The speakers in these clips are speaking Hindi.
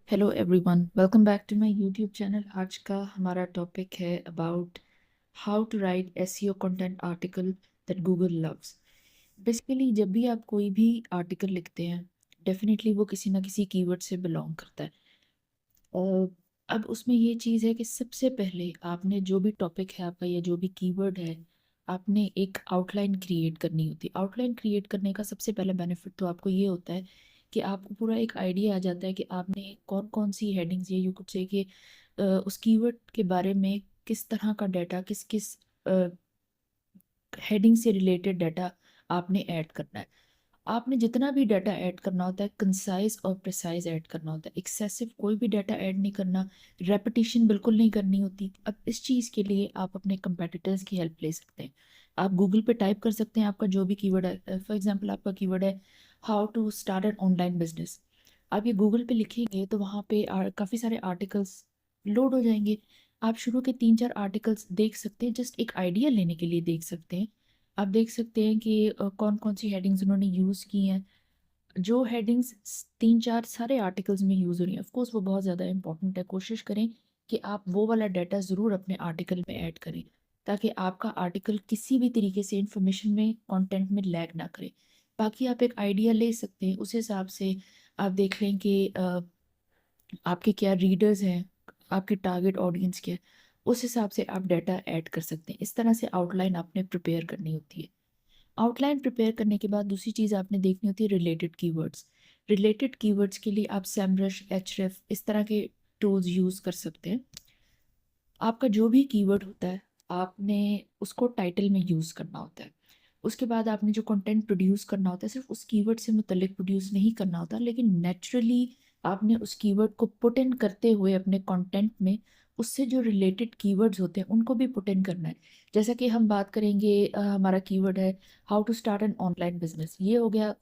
Hello everyone, welcome back to my YouTube channel. आज का हमारा टॉपिक है about how to write SEO content article that Google loves. Basically जब भी आप कोई भी आर्टिकल लिखते हैं, डेफिनेटली वो किसी ना किसी कीवर्ड से बिलोंग करता है। और अब उसमें ये चीज़ है कि सबसे पहले आपने जो भी टॉपिक है आपका या जो भी कीवर्ड है, आपने एक आउटलाइन क्रिएट करनी होती है। आउटलाइन क्रिएट करने का सबसे पहला बेनिफिट तो आपको ये होता है कि आपको पूरा एक आइडिया आ जाता है कि आपने कौन कौन सी हेडिंग्स, या यू कुड से कि उस कीवर्ड के बारे में किस तरह का डाटा, किस किस हेडिंग से रिलेटेड डाटा आपने ऐड करना है। आपने जितना भी डाटा ऐड करना होता है, कंसाइज और प्रिसाइज ऐड करना होता है। एक्सेसिव कोई भी डाटा ऐड नहीं करना, रेपिटेशन बिल्कुल नहीं करनी होती। अब इस चीज़ के लिए आप अपने कंपेटिटर्स की हेल्प ले सकते हैं। आप गूगल पे टाइप कर सकते हैं आपका जो भी कीवर्ड है। फॉर एग्जांपल आपका कीवर्ड है how to start an online business. आप ये गूगल पे लिखेंगे तो वहाँ पे काफ़ी सारे आर्टिकल्स लोड हो जाएंगे। आप शुरू के 3-4 आर्टिकल्स देख सकते हैं, जस्ट एक आइडिया लेने के लिए देख सकते हैं। आप देख सकते हैं कि कौन कौन सी हेडिंग्स उन्होंने यूज़ की हैं। जो हेडिंग्स 3-4 सारे आर्टिकल्स में यूज़ हो रही हैं, ऑफ कोर्स वो बहुत ज़्यादा इंपॉर्टेंट है। कोशिश करें कि आप वो वाला डाटा ज़रूर अपने आर्टिकल में ऐड करें, ताकि आपका आर्टिकल किसी भी तरीके से इंफॉर्मेशन में, कंटेंट में लैग ना करे। बाकी आप एक आइडिया ले सकते हैं, उस हिसाब से आप देख लें कि आपके क्या रीडर्स हैं, आपके टारगेट ऑडियंस क्या है। उस हिसाब से आप डाटा ऐड कर सकते हैं। इस तरह से आउटलाइन आपने प्रिपेयर करनी होती है। आउटलाइन प्रिपेयर करने के बाद दूसरी चीज़ आपने देखनी होती है रिलेटेड कीवर्ड्स। रिलेटेड कीवर्ड्स के लिए आप सेमरश, एचरेफ इस तरह के टूल्स यूज़ कर सकते हैं। आपका जो भी कीवर्ड होता है, आपने उसको टाइटल में यूज़ करना होता है। उसके बाद आपने जो कंटेंट प्रोड्यूस करना होता है, सिर्फ उस कीवर्ड से मुतल्लिक प्रोड्यूस नहीं करना होता, लेकिन नेचुरली आपने उस कीवर्ड को पुट इन करते हुए अपने कंटेंट में उससे जो रिलेटेड कीवर्ड्स होते हैं उनको भी पुट इन करना है। जैसा कि हम बात करेंगे, हमारा कीवर्ड है how to start an online business. ये हो गया,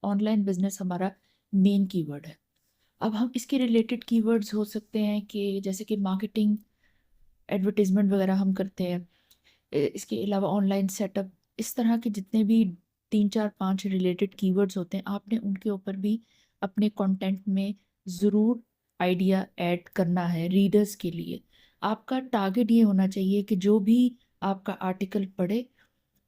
ऑनलाइन बिजनेस हमारा मेन कीवर्ड है। अब हम इसके रिलेटेड कीवर्ड्स हो सकते हैं कि जैसे कि मार्केटिंग, एडवर्टीजमेंट वगैरह हम करते हैं। इसके अलावा ऑनलाइन सेटअप, इस तरह के जितने भी 3-4-5 रिलेटेड कीवर्ड्स होते हैं, आपने उनके ऊपर भी अपने कंटेंट में ज़रूर आइडिया ऐड करना है रीडर्स के लिए। आपका टारगेट ये होना चाहिए कि जो भी आपका आर्टिकल पढ़े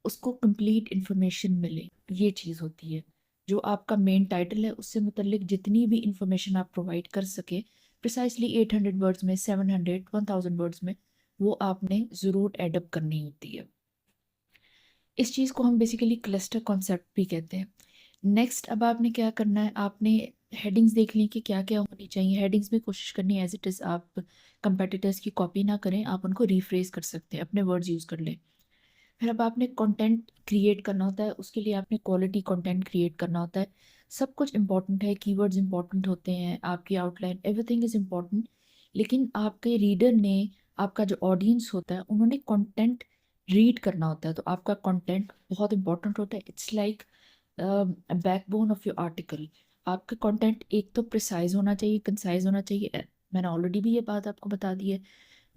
उसको कंप्लीट इन्फॉर्मेशन मिले। ये चीज़ होती है। जो आपका मेन टाइटल है उससे मुतल्लिक जितनी भी इंफॉर्मेशन आप प्रोवाइड कर सके, प्रिसाइसली 800 वर्ड्स में, 700, 1000 वर्ड्स में, वो आपने ज़रूर एडअप करनी होती है। इस चीज़ को हम बेसिकली क्लस्टर कॉन्सेप्ट भी कहते हैं। नेक्स्ट अब आपने क्या करना है, आपने हेडिंग्स देख ली कि क्या क्या होनी चाहिए। हेडिंग्स में कोशिश करनी है एज इट इज़ आप कंपेटिटर्स की कॉपी ना करें, आप उनको रिफ्रेज कर सकते हैं, अपने वर्ड्स यूज़ कर लें। फिर अब आपने कंटेंट क्रिएट करना होता है, उसके लिए आपने क्वालिटी कंटेंट क्रिएट करना होता है। सब कुछ इंपॉर्टेंट है, कीवर्ड्स इंपॉर्टेंट होते हैं, आपकी आउटलाइन, एवरीथिंग इज़ इम्पॉर्टेंट। लेकिन आपके रीडर ने, आपका जो ऑडियंस होता है, उन्होंने कंटेंट रीड करना होता है। तो आपका कंटेंट बहुत इंपॉर्टेंट होता है। It's like backbone of your article. आपका कंटेंट एक तो प्रिसाइज होना चाहिए, कंसाइज होना चाहिए। मैंने ऑलरेडी भी ये बात आपको बता दी है।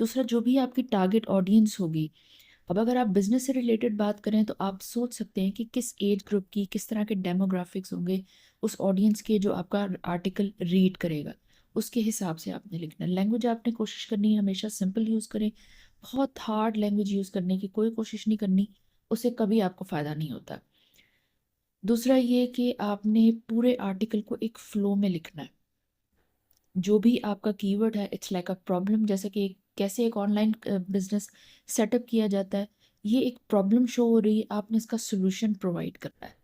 दूसरा, जो भी आपकी टारगेट ऑडियंस होगी, अब अगर आप बिजनेस से रिलेटेड बात करें तो आप सोच सकते हैं कि किस एज ग्रुप की, किस तरह के डेमोग्राफिक्स होंगे उस ऑडियंस के जो आपका आर्टिकल रीड करेगा। उसके हिसाब से आपने लिखना है। लैंग्वेज आपने कोशिश करनी है हमेशा सिंपल यूज़ करें। बहुत हार्ड लैंग्वेज यूज़ करने की कोई कोशिश नहीं करनी, उससे कभी आपको फ़ायदा नहीं होता। दूसरा ये कि आपने पूरे आर्टिकल को एक फ्लो में लिखना है। जो भी आपका कीवर्ड है, इट्स लाइक अ प्रॉब्लम। जैसे कि कैसे एक ऑनलाइन बिजनेस सेटअप किया जाता है, ये एक प्रॉब्लम शो हो रही है, आपने इसका सोल्यूशन प्रोवाइड करना है।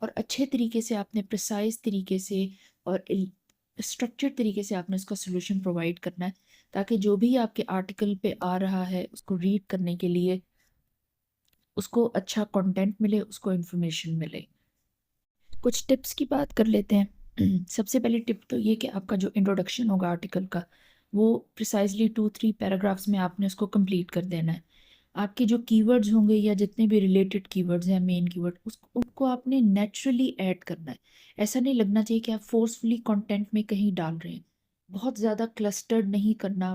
और अच्छे तरीके से आपने, प्रिसाइज तरीके से और स्ट्रक्चर्ड तरीके से आपने इसका सोल्यूशन प्रोवाइड करना है, ताकि जो भी आपके आर्टिकल पे आ रहा है उसको रीड करने के लिए उसको अच्छा कंटेंट मिले, उसको इन्फॉर्मेशन मिले। कुछ टिप्स की बात कर लेते हैं। सबसे पहली टिप तो ये कि आपका जो इंट्रोडक्शन होगा आर्टिकल का, वो प्रिसाइजली 2-3 पैराग्राफ्स में आपने उसको कंप्लीट कर देना है। आपके जो कीवर्ड्स होंगे या जितने भी रिलेटेड कीवर्ड्स हैं, मेन कीवर्ड, उसको उनको आपने नेचुरली ऐड करना है। ऐसा नहीं लगना चाहिए कि आप फोर्सफुली कंटेंट में कहीं डाल रहे हैं। बहुत ज़्यादा क्लस्टर्ड नहीं करना,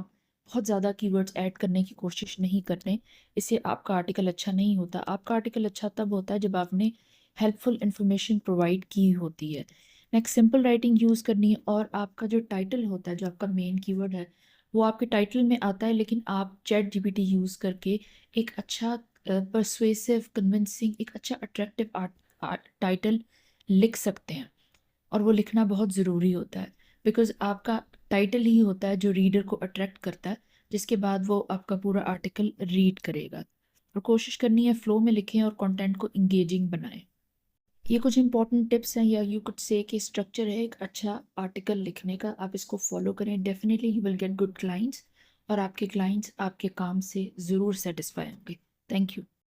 बहुत ज़्यादा कीवर्ड्स ऐड करने की कोशिश नहीं कर रहे। इससे आपका आर्टिकल अच्छा नहीं होता। आपका आर्टिकल अच्छा तब होता है जब आपने हेल्पफुल इंफॉर्मेशन प्रोवाइड की होती है। नेक्स्ट सिंपल राइटिंग यूज़ करनी है और आपका जो टाइटल होता है, जो आपका मेन कीवर्ड है, वो आपके टाइटल में आता है, लेकिन आप चैट जीपीटी यूज़ करके एक अच्छा परसुएसिव, कन्विंसिंग, एक अच्छा अट्रैक्टिव टाइटल लिख सकते हैं। और वो लिखना बहुत ज़रूरी होता है, बिकॉज़ आपका टाइटल ही होता है जो रीडर को अट्रैक्ट करता है, जिसके बाद वो आपका पूरा आर्टिकल रीड करेगा। और कोशिश करनी है फ़्लो में लिखें और कंटेंट को एंगेजिंग बनाएं। ये कुछ इंपॉर्टेंट टिप्स हैं, या यू कुड से कि स्ट्रक्चर है एक अच्छा आर्टिकल लिखने का। आप इसको फॉलो करें, definitely you will get good clients, और आपके क्लाइंट्स आपके काम से ज़रूर सेटिस्फाई होंगे। Thank you.